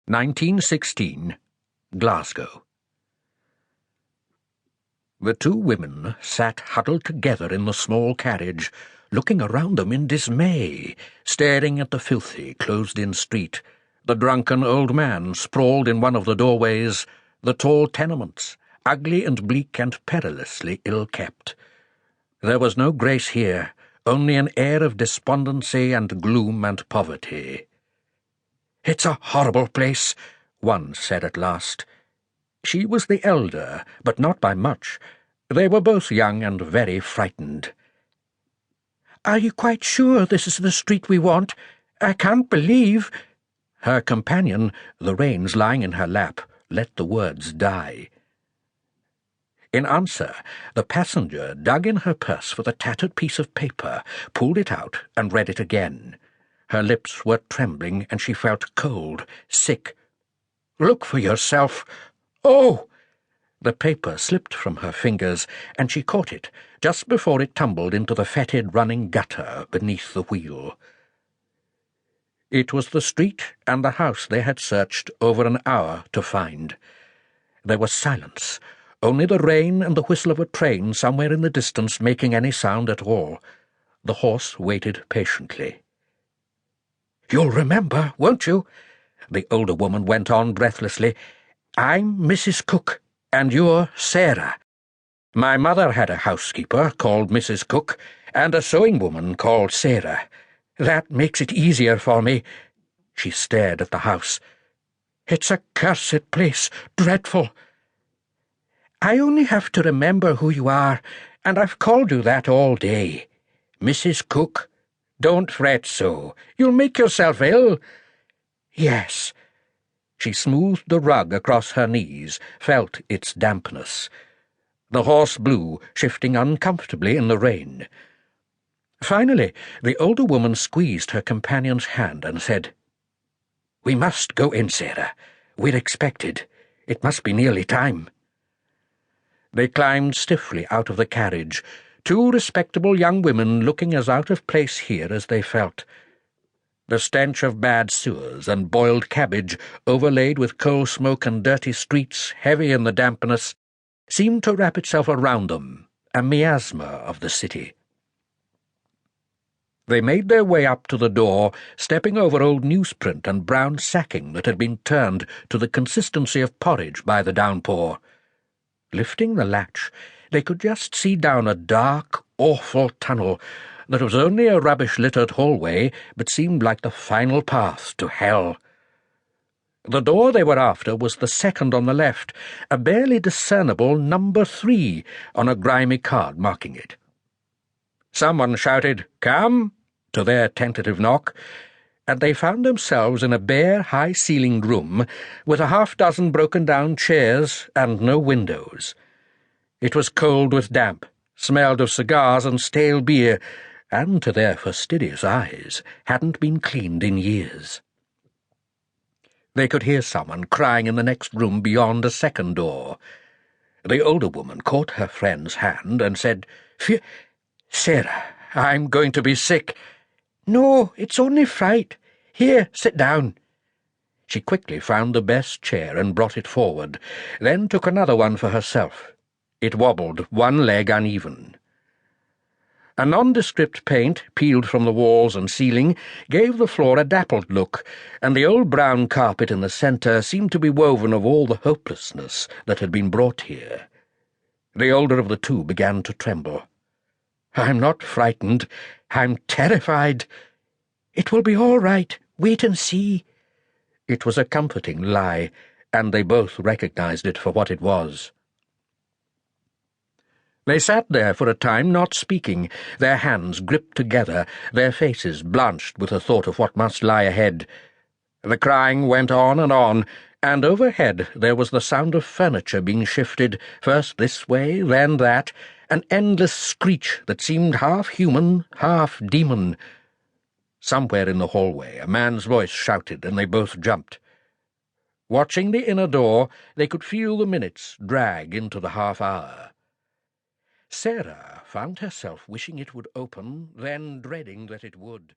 1916, Glasgow. The two women sat huddled together in the small carriage, looking around them in dismay, staring at the filthy, closed-in street, the drunken old man sprawled in one of the doorways, the tall tenements, ugly and bleak and perilously ill-kept. There was no grace here, only an air of despondency and gloom and poverty. "It's a horrible place," one said at last. She was the elder, but not by much. They were both young and very frightened. "Are you quite sure this is the street we want? I can't believe—" Her companion, the reins lying in her lap, let the words die. In answer, the passenger dug in her purse for the tattered piece of paper, pulled it out, and read it again. Her lips were trembling, and she felt cold, sick. "Look for yourself. Oh!" The paper slipped from her fingers, and she caught it, just before it tumbled into the fetid running gutter beneath the wheel. It was the street and the house they had searched over an hour to find. There was silence, only the rain and the whistle of a train somewhere in the distance making any sound at all. The horse waited patiently. "You'll remember, won't you?" the older woman went on breathlessly. "I'm Mrs. Cook, and you're Sarah. My mother had a housekeeper called Mrs. Cook, and a sewing woman called Sarah. That makes it easier for me." She stared at the house. "It's a cursed place, dreadful. I only have to remember who you are, and I've called you that all day. Mrs. Cook. Don't fret so. You'll make yourself ill." "Yes." She smoothed the rug across her knees, felt its dampness. The horse blew, shifting uncomfortably in the rain. Finally, the older woman squeezed her companion's hand and said, "We must go in, Sarah. We're expected. It must be nearly time." They climbed stiffly out of the carriage, two respectable young women looking as out of place here as they felt. The stench of bad sewers and boiled cabbage, overlaid with coal smoke and dirty streets, heavy in the dampness, seemed to wrap itself around them, a miasma of the city. They made their way up to the door, stepping over old newsprint and brown sacking that had been turned to the consistency of porridge by the downpour. Lifting the latch, they could just see down a dark, awful tunnel that was only a rubbish-littered hallway, but seemed like the final path to hell. The door they were after was the second on the left, a barely discernible number 3 on a grimy card marking it. Someone shouted, "Come!" to their tentative knock, and they found themselves in a bare, high-ceilinged room with a half-dozen broken-down chairs and no windows. It was cold with damp, smelled of cigars and stale beer, and, to their fastidious eyes, hadn't been cleaned in years. They could hear someone crying in the next room beyond a second door. The older woman caught her friend's hand and said, "Sarah, I'm going to be sick." "No, it's only fright. Here, sit down." She quickly found the best chair and brought it forward, then took another one for herself. It wobbled, one leg uneven. A nondescript paint, peeled from the walls and ceiling, gave the floor a dappled look, and the old brown carpet in the centre seemed to be woven of all the hopelessness that had been brought here. The older of the two began to tremble. "I'm not frightened. I'm terrified." "It will be all right. Wait and see." It was a comforting lie, and they both recognized it for what it was. They sat there for a time, not speaking, their hands gripped together, their faces blanched with the thought of what must lie ahead. The crying went on, and overhead there was the sound of furniture being shifted, first this way, then that, an endless screech that seemed half human, half demon. Somewhere in the hallway a man's voice shouted, and they both jumped. Watching the inner door, they could feel the minutes drag into the half-hour. Sarah found herself wishing it would open, then dreading that it would.